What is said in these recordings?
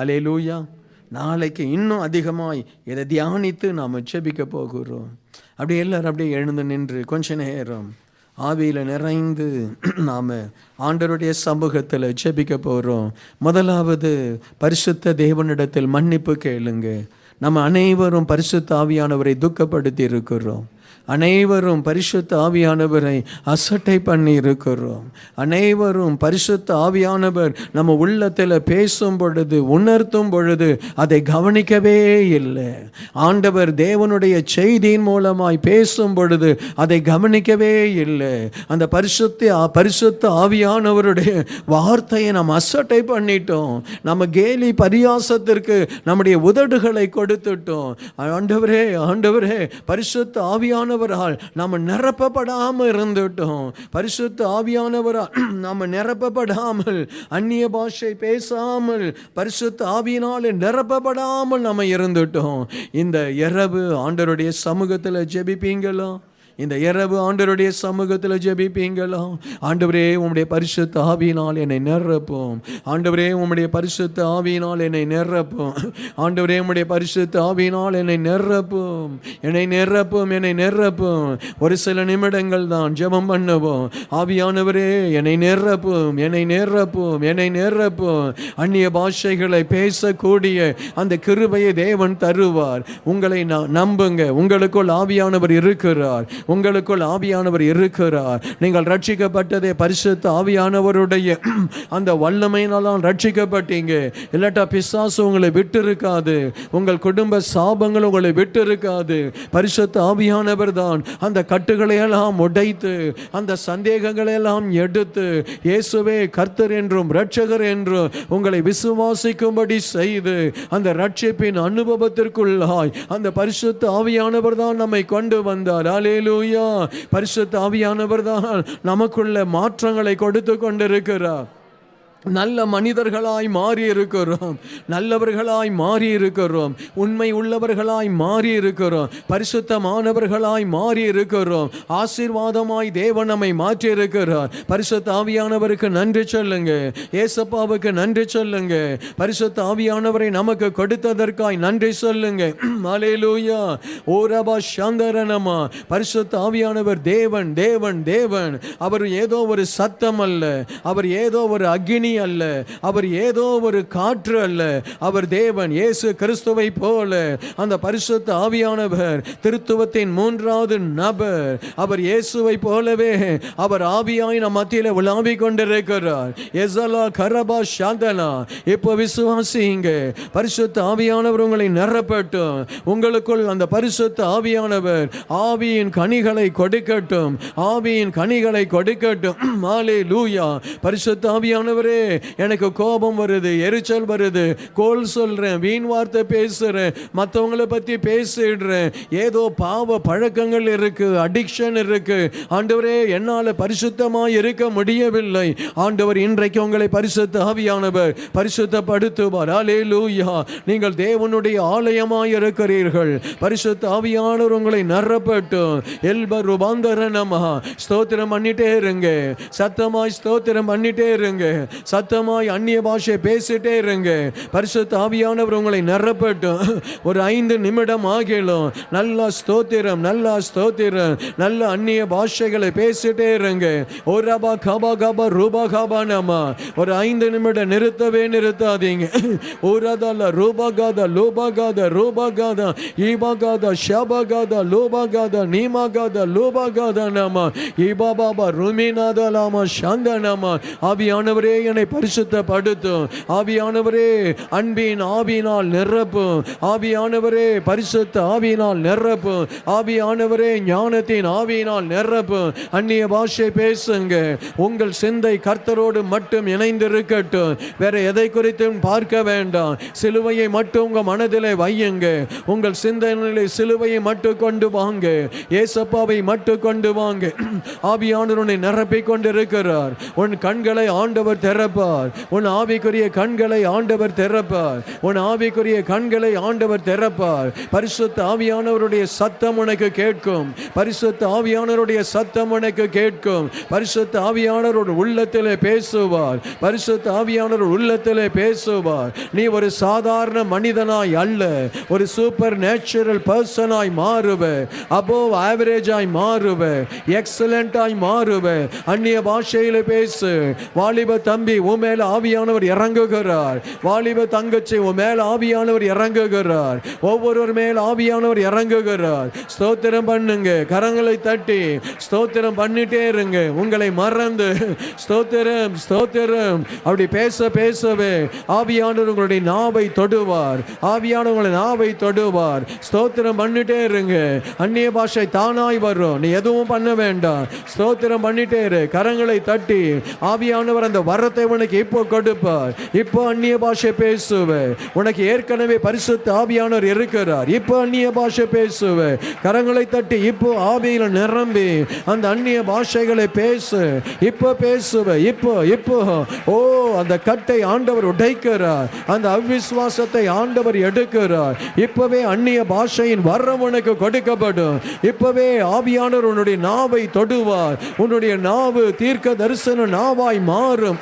அல்லேலூயா. நாளைக்கு இன்னும் அதிகமாய் இதை தியானித்து நாம் ஜெபிக்க போகிறோம். அப்படியே எல்லாரும் அப்படியே எழுந்து நின்று கொஞ்ச நேரம் ஆவியில் நிறைந்து நாம் ஆண்டவருடைய சமூகத்தில் ஜெபிக்க போகிறோம். முதலாவது பரிசுத்த தேவனிடத்தில் மன்னிப்பு கேளுங்க. நம்ம அனைவரும் பரிசுத்த ஆவியானவரை துக்கப்படுத்தி இருக்கிறோம். அனைவரும் பரிசுத்த ஆவியானவரை அசட்டை பண்ணி இருக்கிறோம். அனைவரும் பரிசுத்த ஆவியானவர் நம்ம உள்ளத்தில் பேசும் பொழுது, உணர்த்தும் பொழுது அதை கவனிக்கவே இல்லை. ஆண்டவர் தேவனுடைய செய்தியின் மூலமாய் பேசும் பொழுது அதை கவனிக்கவே இல்லை. அந்த பரிசுத்த ஆவியானவருடைய வார்த்தையை நம்ம அசட்டை பண்ணிட்டோம். நம்ம கேலி பரியாசத்திற்கு நம்முடைய உதடுகளை கொடுத்துட்டோம். ஆண்டவரே ஆண்டவரே, பரிசுத்த ஆவியானவரால் நாம் நிரப்பப்படாமல் இருந்துட்டோம். பரிசுத்த ஆவியானவரால் நாம் நிரப்பப்படாமல், அந்நிய பாஷை பேசாமல், பரிசுத்த ஆவியினால் நிரப்பப்படாமல் நம்ம இருந்துட்டோம். இந்த இரவு ஆண்டவருடைய சமூகத்தில் ஜெபிப்பீங்களா? இந்த இரவு ஆண்டவருடைய சமூகத்தில் ஜெபிப்பீங்களா? ஆண்டவரே, உம்முடைய பரிசுத்த ஆவியினால் என்னை நிரப்பும். ஆண்டவரே, உம்முடைய பரிசுத்த ஆவியினால் என்னை நிரப்பும். ஆண்டவரே, உம்முடைய பரிசுத்த ஆவியினால் என்னை நிரப்பும், என்னை நிரப்பும், என்னை நிரப்பும். ஒரு சில நிமிடங்கள் தான் ஜெபம் பண்ணுவோம். ஆவியானவரே, என்னை நிரப்பும், என்னை நிரப்பும், என்னை நிரப்பும். அந்நிய பாஷைகளை பேசக்கூடிய அந்த கிருபையை தேவன் தருவார். உங்களை நம்புங்க. உங்களுக்குள் ஆவியானவர் இருக்கிறார். உங்களுக்குள் ஆவியானவர் இருக்கிறார். நீங்கள் ரட்சிக்கப்பட்டதே பரிசுத்த ஆவியானவருடைய அந்த வல்லமையினால்தான் ரட்சிக்கப்பட்டீங்க. இல்லாட்டா பிசாசு உங்களை விட்டு இருக்காது. உங்கள் குடும்ப சாபங்கள் உங்களை விட்டு இருக்காது. பரிசுத்த ஆவியானவர் தான் அந்த கட்டுகளை எல்லாம் உடைத்து, அந்த சந்தேகங்களை எல்லாம் எடுத்து, இயேசுவே கர்த்தர் என்றும் இரட்சகர் என்றும் உங்களை விசுவாசிக்கும்படி செய்து அந்த ரட்சிப்பின் அனுபவத்திற்குள்ளாய் அந்த பரிசுத்த ஆவியானவர் தான் நம்மை கொண்டு வந்தார். அல்லேலூயா. பரிசுத்த ஆவியானவர் தான் நமக்குள்ள மாற்றங்களை கொடுத்து கொண்டிருக்கிறார். நல்ல மனிதர்களாய் மாறி இருக்கிறோம். நல்லவர்களாய் மாறி இருக்கிறோம். உண்மை உள்ளவர்களாய் மாறி இருக்கிறோம். பரிசுத்தமானவர்களாய் மாறி இருக்கிறோம். ஆசீர்வாதமாய் தேவன் நம்மை மாற்றி இருக்கிறார். பரிசுத்த ஆவியானவருக்கு நன்றி சொல்லுங்க. ஏசப்பாவுக்கு நன்றி சொல்லுங்க. பரிசுத்த ஆவியானவரை நமக்கு கொடுத்ததற்காய் நன்றி சொல்லுங்க. அல்லேலூயா. ஓரபா சந்தரனமா. பரிசுத்த ஆவியானவர் தேவன், தேவன், தேவன். அவர் ஏதோ ஒரு சத்தம் அல்ல. அவர் ஏதோ ஒரு அக்னி அல்ல. அவர் ஏதோ ஒரு காற்று அல்ல. அவர் தேவன், இயேசு கிறிஸ்துவை போல அந்த பரிசுத்த ஆவியானவர் திருத்துவத்தின் மூன்றாவது நபர். அவர் இயேசுவை போலவே அவர் ஆவியாய் நம் மத்தியில் உலாவிக் கொண்டிருக்கிறார். எசலா கரபா சாந்தனா. இப்போ விசுவாசிங்க. பரிசுத்த ஆவியானவர் உங்களை நிரப்பட்டும். உங்களுக்குள் அந்த பரிசுத்த ஆவியானவர் ஆவியின் கனிகளை கொடுக்கட்டும். ஆவியின் கனிகளை கொடுக்கட்டும். அல்லேலூயா. பரிசுத்த ஆவியானவரே, எனக்கு கோபம் வருது, எரிச்சல் வருது, கோல் சொல்றேன், வீண் வார்த்தை பேசுறேன், மற்றவங்களை பத்தி பேசிடுறேன், ஏதோ பாவ பழக்கங்கள் இருக்கு, அடிக்ஷன் இருக்கு. ஆண்டவரே, என்னால் பரிசுத்தமாய் இருக்க முடியவில்லை. ஆண்டவர் இன்றைக்கு உங்களை பரிசுத்த ஆவியானவர் பரிசுத்தப்படுத்துவார். அல்லேலூயா. நீங்கள் தேவனுடைய ஆலயமாய் இருக்கிறீர்கள். பரிசுத்த ஆவியானவர் உங்களை நிரப்பட்டும். எல்ப ரூபாந்தரனமா. ஸ்தோத்திரம் பண்ணிட்டே இருங்க. சத்தமாய் ஸ்தோத்திரம் பண்ணிட்டே இருங்க. சத்தமாய் அந்நிய பாஷை பேசிட்டே இருங்க. பரிசுத்த ஆவியானவர் உங்களை நிரப்பட்டும். ஒரு 5 நிமிடம் ஆகிலும் நல்ல ஸ்தோத்திரம், நல்ல ஸ்தோத்திரம், நல்ல அந்நிய பாஷைகளை பேசிட்டே இருங்க. ஓரபா கபா கபா ரூபா கபா நாமா. ஒரு 5 நிமிடம் நிறுத்தவே நிறுத்தாதீங்க. ஓரதால ரூபாகாதா லோபாகாதா ரூபாகாதா ஈபாகாதா ஷபாகாதா லோபாகாதா நீமாகாதா லோபாகாதா நாமா ஈபாபாபா ருமிநாதா லாமா சாந்தனாமா. ஆவியானவரே, என்னை பரிசுத்தப்படுத்தும். ஆவியானவரே, அன்பின் ஆவியினால் நிரப்பும். ஆவியானவரே, பரிசுத்த ஆவியினால் நிரப்பும். ஆவியானவரே, ஞானத்தின் ஆவியினால் நிரப்பும். அந்நிய பாஷை பேசுங்க. உங்கள் சிந்தை கர்த்தரோடு மட்டும் இணைந்திருக்கட்டும். வேற எதை குறித்தும் பார்க்க வேண்டாம். சிலுவையை மட்டும் உங்கள் மனதிலே வையுங்க. உங்கள் சிந்தனையிலே சிலுவையை மட்டும் கொண்டு வாங்க. ஏசப்பாவை மட்டும் கொண்டு வாங்க. ஆவியானவர் உன்னை நிரப்பிக் கொண்டிருக்கிறார். உன் கண்களை ஆண்டவர் திறப்பார். திறப்பார். உன் ஆவிக்குரிய கண்களை ஆண்டவர் திறப்பார். உன் ஆவிக்குரிய கண்களை ஆண்டவர் திறப்பார். பரிசுத்த ஆவியானவருடைய சத்தம் உனக்கு கேட்கும். பரிசுத்த ஆவியானவருடைய சத்தம் உனக்கு கேட்கும். பரிசுத்த ஆவியானவர் உள்ளத்திலே பேசுவார். பரிசுத்த ஆவியானவர் உள்ளத்திலே பேசுவார். நீ ஒரு சாதாரண மனிதனாய் அல்ல, ஒரு சூப்பர் நேச்சுரல் பர்சனாய் மாறுவ. அபோவ் ஆவரேஜாய் மாறுவ. எக்ஸலண்டாய் மாறுவ. அந்நிய பாஷையில பேசு. வாலிப தம்பி, உன் மேல ஆவியானவர் இறங்குகிறார். வாலிப தங்கச்சி, உன் மேல ஆவியானவர் இறங்குகிறார். ஒவ்வொருவர் மேல் ஆவியானவர் இறங்குகிறார். ஸ்தோத்திரம் பண்ணுங்க. கரங்களை தட்டி ஸ்தோத்திரம் பண்ணிட்டே இருங்க. உங்களை மறந்து ஸ்தோத்திரம் ஸ்தோத்திரம் அப்படி பேச பேசவே ஆவியானவர் உங்களுடைய நாவை தொடுவார். ஆவியானவர் உங்களுடைய நாவை தொடுவார். ஸ்தோத்திரம் பண்ணிட்டே இருங்க. அந்நிய பாஷை தானாய் வரும். நீ எதுவும் பண்ண வேண்டாம். ஸ்தோத்திரம் பண்ணிட்டே இரு. கரங்களை தட்டி ஆவியானவர் அந்த வரத்தை உனக்கு இப்போ கொடுப்பார். இப்போ அந்நிய பாஷை பேசுவ. உனக்கு ஏற்கனவே பரிசுத்த ஆவியானவர் இருக்கிறார். இப்போ அந்நிய பாஷை பேசுவ. கரங்களை தட்டி இப்போ ஆவியில நிரம்பி அந்த அந்நிய பாஷைகளை பேசு. இப்போ பேசுவ. இப்போ இப்போ ஓ, அந்த கட்டை ஆண்டவர் உடைக்கிறார். அந்த அவிசுவாசத்தை ஆண்டவர் எடுக்கிறார். இப்பவே அந்நிய பாஷையின் வரம் உனக்கு கொடுக்கப்படும். இப்பவே ஆவியானவர் உன்னுடைய நாவை தொடுவார். உன்னுடைய நாவு தீர்க்க தரிசன நாவாய் மாறும்.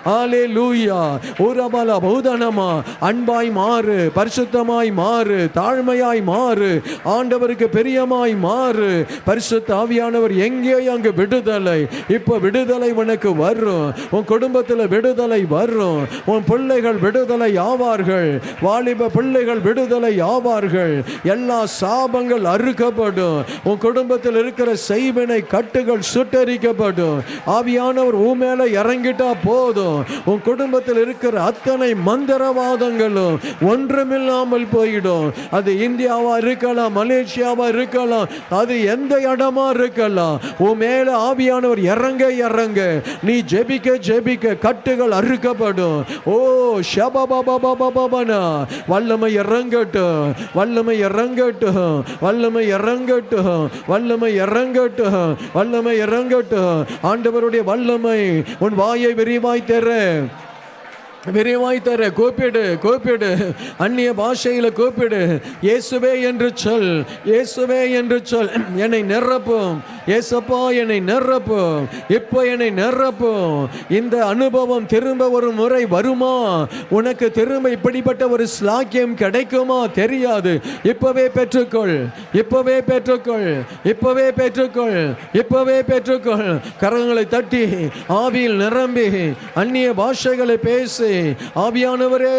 ஹல்லேலூயா. உரபல பௌதனமா அன்பாய் மாறு. பரிசுத்தமாய் மாறு. தாழ்மையாய் மாறு. ஆண்டவருக்கு பிரியமாய் மாறு. பரிசுத்த ஆவியானவர் எங்கே அங்கு விடுதலை. இப்போ விடுதலை உனக்கு வரும். உன் குடும்பத்தில் விடுதலை வரும். உன் பிள்ளைகள் விடுதலை ஆவார்கள். வாலிப பிள்ளைகள் விடுதலை ஆவார்கள். எல்லா சாபங்கள் அறுக்கப்படும். உன் குடும்பத்தில் இருக்கிற செய்வினை கட்டுகள் சுட்டரிக்கப்படும். ஆவியானவர் உன் மேல இறங்கிட்டா போதும். உன் குடும்பத்தில் இருக்கிற அத்தனை மந்திரவாதங்களும் ஒன்றுமில்லாமல் போயிடும். அது இந்தியாவா இருக்கலாம், மலேசியாவா இருக்கலாம், அது எந்த இடமா இருக்கலாம். உன் மேல ஆவியானவர் இறங்க இறங்க நீ ஜெபிக்க ஜெபிக்க கட்டுகள் அறுக்கப்படும். ஓ ஷபபபபபபனா, வல்லமை இறங்கட்டும். வல்லமை இறங்கட்டும். வல்லமை இறங்கட்டும். வல்லமை இறங்கட்டும். வல்லமை இறங்கட்டும். ஆண்டவருடைய வல்லமை. உன் வாயை விரிவாய் தர, விரிவாய் தர. கூப்பிடு கூப்பிடு. அந்நிய பாஷையில கூப்பிடு. இயேசுவே என்று சொல். இயேசுவே என்று சொல். என்னை நிரப்பும் இயேசப்பா, என்னை நிரப்பும். இப்போ என்னை நிரப்பும். இந்த அனுபவம் திரும்ப ஒரு முறை வருமா? உனக்கு திரும்ப இப்படிப்பட்ட ஒரு ஸ்லாக்கியம் கிடைக்குமா தெரியாது. இப்பவே பெற்றுக்கொள். இப்பவே பெற்றுக்கொள். இப்பவே பெற்றுக்கொள். இப்பவே பெற்றுக்கொள். கரங்களை தட்டி ஆவியில் நிரம்பி அந்நிய பாஷைகளை பேசி ஆவியானவரே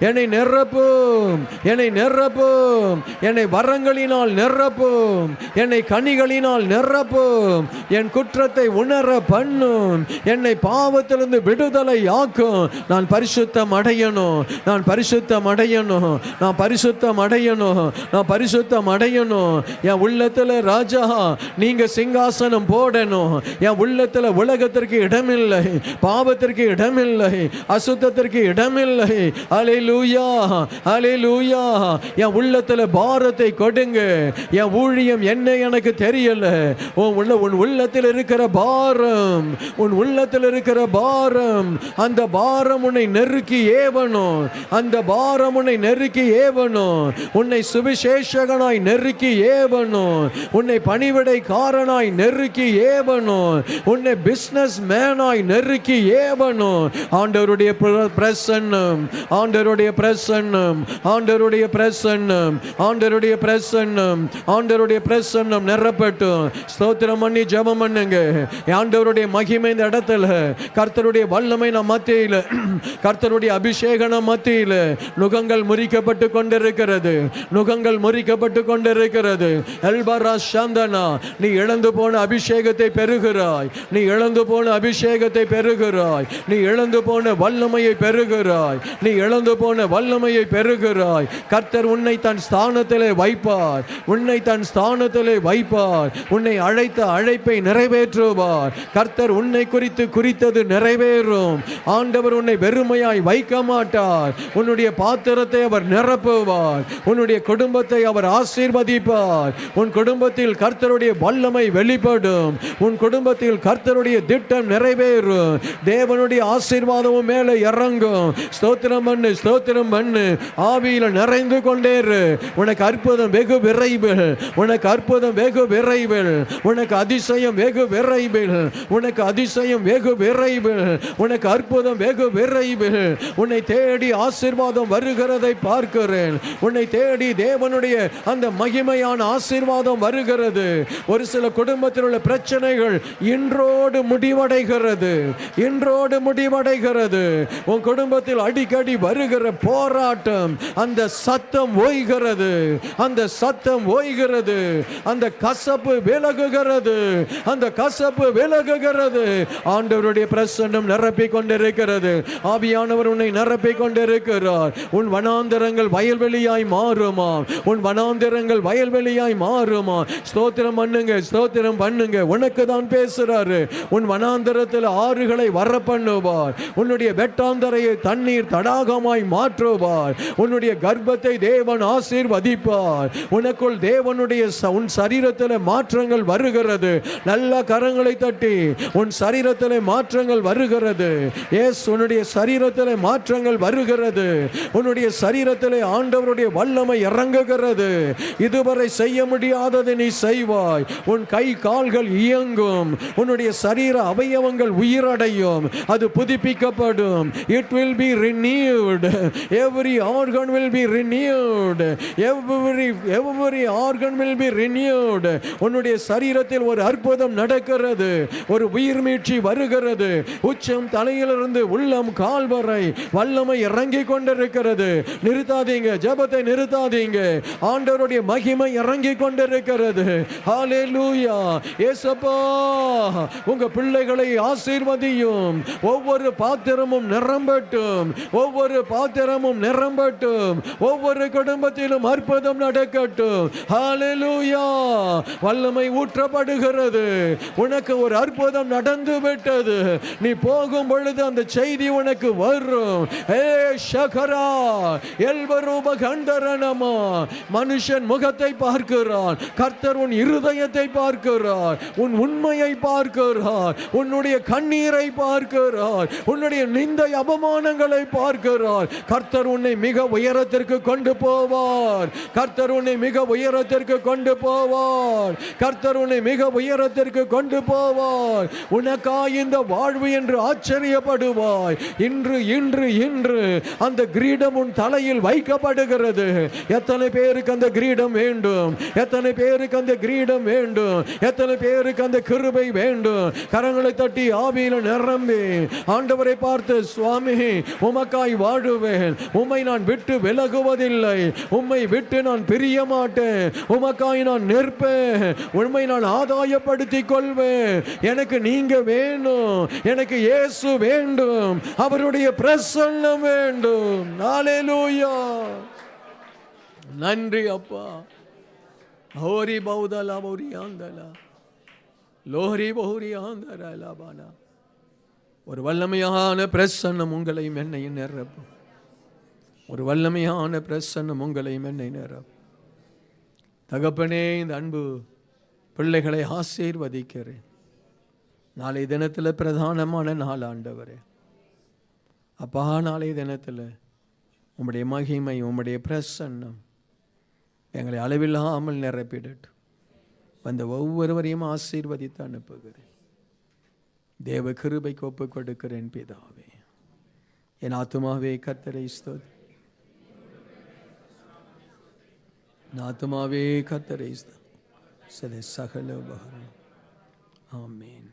என்னை நிரப்பும். என்னை நிரப்பும். என்னை வரங்களினால் நிரப்பும். என்னை கனிகளினால் நிரப்பும். என் குற்றத்தை உணர பண்ணும். என்னை பாவத்திலிருந்து விடுதலை ஆக்கும். நான் பரிசுத்தம் அடையணும். நான் பரிசுத்தம் அடையணும். நான் பரிசுத்தம் அடையணும். நான் பரிசுத்தம் அடையணும். என் உள்ளத்துல ராஜா நீங்க சிங்காசனம் போடணும். என் உள்ளத்துல உலகத்திற்கு இடமில்லை, பாவத்திற்கு இடமில்லை, அசுத்தத்திற்கு இடமில்லை. அல்லேலூயா, அல்லேலூயா. என் உள்ளத்துல பாரத்தை கொடுங்க. என் ஊழியம் என்ன எனக்கு தெரியல. உன் உள்ளத்தில் இருக்கிற பாரம், உன் உள்ளத்தில் இருக்கிற பாரம், அந்த பாரம் உன்னை நெருக்கி ஏவணும். அந்த பாரம் உன்னை நெருக்கி ஏவணும். உன்னை சுவிசேஷகனாய் நெருக்கி ஏவணும். உன்னை பணிவிடைக்காரனாய் நெருக்கி ஏவணும். உன்னை பிசினஸ் மேனாய் நெருக்கி ஏவணும். ஆண்டவருடைய பிரசன்னம், ஆண்டவருடைய பிரசன்னம், ஆண்டவருடைய பிரசன்னம், ஆண்டவருடைய பிரசன்னம், ஆண்டவருடைய பிரசன்னம் நிரப்பட்டும். ஸ்தோத்திரம் பண்ணி ஜெபம் பண்ணுங்க. ஆண்டவருடைய மகிமை இந்த இடத்துல, கர்த்தருடைய வல்லமை நம் மத்தியில, கர்த்தருடைய அபிஷேகம் நம் மத்தியில. நுகங்கள் முறிக்கப்பட்டு கொண்டிருக்கிறது. நுகங்கள் முறிக்கப்பட்டு கொண்டிருக்கிறது. எல்பரா சந்தனா, நீ இழந்து போன அபிஷேகத்தை பெறுகிறாய். நீ இழந்து போன அபிஷேகத்தை பெறுகிறாய். நீ இழந்து போன வல்லமையை வல்லமையை பெறுகிறாய். நீ இழந்து போன வல்லமையை பெறுகிறாய். கர்த்தர் உன்னை தன் ஸ்தானத்திலே வைப்பார். உன்னை தன் ஸ்தானத்திலே வைப்பார். உன்னை அழைத்த அழைப்பை நிறைவேற்றுவார். கர்த்தர் உன்னை குறித்தது நிறைவேறும். ஆண்டவர் உன்னை வெறுமையாய் வைக்க மாட்டார். உன்னுடைய பாத்திரத்தை அவர் நிரப்புவார். உன்னுடைய குடும்பத்தை அவர் ஆசீர்வதிப்பார். உன் குடும்பத்தில் கர்த்தருடைய வல்லமை வெளிப்படும். உன் குடும்பத்தில் கர்த்தருடைய திட்டம் நிறைவேறும். தேவனுடைய ஆசீர்வாதமும் மேலே இறங்கும். ஸ்தோத்திரம் பண்ணு, ஸ்தோத்திரம் பண்ணு. ஆவியில நிறைந்து கொண்டேரு. உனக்கு அற்புதம் வெகு விரைவில். உனக்கு அற்புதம் வெகு விரைவில். உனக்கு அதிசயம் வெகு விரைவில். உனக்கு அதிசயம் வெகு விரைவில். உனக்கு அற்புதம் வெகு விரைவில். உன்னை தேடி ஆசீர்வாதம் வருகிறதை பார்க்கிறேன். உன்னை தேடி தேவனுடைய அந்த மகிமையான ஆசீர்வாதம் வருகிறது. ஒரு சில குடும்பத்தில் உள்ள பிரச்சனைகள் இன்றோடு முடிவடைகிறது. இன்றோடு முடிவடைகிறது. உன் குடும்பத்தில் அடிக்கடி வருகிற போராட்டம், அந்த சத்தம் ஓய்கிறது. அந்த சத்தம் ஓய்கிறது. அந்த கசப்பு விலகுகிறது. அந்த கசப்பு விலகுகிறது. ஆண்டவருடைய பிரசன்னம் நிரப்பிக் கொண்டிருக்கிறது. ஆவியானவர் உன்னை நிரப்பிக் கொண்டிருக்கிறார். உன் வனாந்தரங்கள் வயல்வெளியாய் மாறுமா? உன் வனாந்தரங்கள் வயல்வெளியாய் மாறுமா? ஸ்தோத்திரம் பண்ணுங்க, ஸ்தோத்திரம் பண்ணுங்க. உனக்கு தான் பேசுறாரு. உன் வனாந்தரத்தில் ஆறுகளை வர பண்ணுவார். உன்னுடைய வெட்டாந்தரையை தண்ணீர் தடாகமாய் மாற்றுவார். உன்னுடைய கர்ப்பத்தை தேவன் ஆசீர்வதிப்பார். உனக்குள் தேவனுடைய உன் சரீரத்தில் மாற்றங்கள் வருகிறது. நல்ல கரங்களை தட்டி உன் சரீரத்தில் மாற்றங்கள் வருகிறது. எஸ், உன்னுடைய சரீரத்தில் மாற்றங்கள் வருகிறது. உன்னுடைய சரீரத்தில் ஆண்டவருடைய வல்லமை இறங்குகிறது. இதுவரை செய்ய முடியாததை நீ செய்வாய். உன் கை கால்கள் இயங்கும். உன்னுடைய சரீர அவயவங்கள் உயிரடையும். அது புதுப்பிக்கப்படும். It will be renewed. Every organ will be renewed. Every organ will be renewed. உன்னுடைய சரீரத்தில் ஒரு அற்புதம் நடக்கிறது. ஒரு உயிர் மீட்சி வருகிறது. உச்சம் தலையிலிருந்து உள்ளம் கால் வரை வல்லமை இறங்கிக் கொண்டிருக்கிறது. நிறுத்தாதீங்க, ஜெபத்தை நிறுத்தாதீங்க. ஆண்டவருடைய மகிமை இறங்கிக் கொண்டிருக்கிறது. ஹல்லேலூயா. இயேசுப்பா, உங்க பிள்ளைகளை ஆசீர்வதியும். ஒவ்வொரு பாத்திரமும் நிரம்பட்டும். ஒவ்வொரு பாத்திரமும் நிரம்பட்டும். ஒவ்வொரு குடும்பத்திலும் அற்புதம் நடக்கட்டும். ஹல்லேலூயா. வல்லமை ஊற்றப்படுகிறது. உனக்கு ஒரு அற்புதம் நடந்து விட்டது. நீ போகும் பொழுது அந்த செய்தி உனக்கு வரும். ஏ ஷகரா எல்வரூப கண்டரணமா. மனுஷன் முகத்தை பார்க்கிறான். கர்த்தர் உன் இருதயத்தை பார்க்கிறார். உன் உண்மையை பார்க்கிறார். உன்னுடைய கண்ணீரை பார்க்கிறார். உன்னுடைய நிந்தை அவமானங்களை பார்க்கிறார். கர்த்தர் உன்னை மிக உயரத்திற்கு கொண்டு போவார். கர்த்தர் உன்னை மிக உயரத்திற்கு கொண்டு போவார். கர்த்தர் உன்னை மிக உயரத்திற்கு கொண்டு போவார். உனக்காய் இந்த வாழ்வு என்று ஆச்சரியப்படுவாய். இன்று இன்று இன்று அந்த கிரீடம் உன் தலையில் வைக்கப்படுகிறது. எத்தனை பேருக்கு அந்த கிரீடம் வேண்டும்? எத்தனை பேருக்கு அந்த கிரீடம் வேண்டும்? எத்தனை பேருக்கு அந்த கிருபை வேண்டும்? கரங்களை தட்டி ஆவியில நிரம்பி ஆண்டவரை பார்த்து, சுவாமி, உமக்காய் வாழுவேன். உம்மை நான் விட்டு விலகுவதில்லை. உம்மை விட்டு நான் பிரிய மாட்டேன். உமக்காய் நான் நிற்பேன். உண்மை நான் ஆதாயப்படுத்திக் கொள்வேன். எனக்கு நீங்க வேணும். எனக்கு இயேசு வேண்டும். அவருடைய பிரசன்னம் வேண்டும். ஹல்லேலூயா. நன்றி அப்பா. ஹோரி பௌதலா பௌரி ஆந்தலா லோரி பௌரி ஆந்தலா பானா. ஒரு வல்லமையான பிரசன்னம் உங்களையும் என்னையும் நிரப்பும். ஒரு வல்லமையான பிரசன்னம் உங்களையும் என்னை நிரப்பும். தகப்பனே, இந்த அன்பு பிள்ளைகளை ஆசீர்வதிக்கிறேன். நாளை தினத்தில் பிரதானமான நாள் ஆண்டவரே. அப்பா, நாளை தினத்தில் உம்முடைய மகிமை, உம்முடைய பிரசன்னம் எங்களை அளவில்லாமல் நிரப்பிடட்டும். வந்த ஒவ்வொருவரையும் ஆசீர்வதித்து அனுப்புகிறேன். தேவ கிருபைக்கு ஒப்புக் கொடுக்கிறேன் பிதாவே. என் ஆத்துமாவே கர்த்தரை ஸ்தோத்திரி. ஆத்துமாவே கர்த்தரை ஸ்தோத்திரி. சகல உபகாரம். ஆமென்.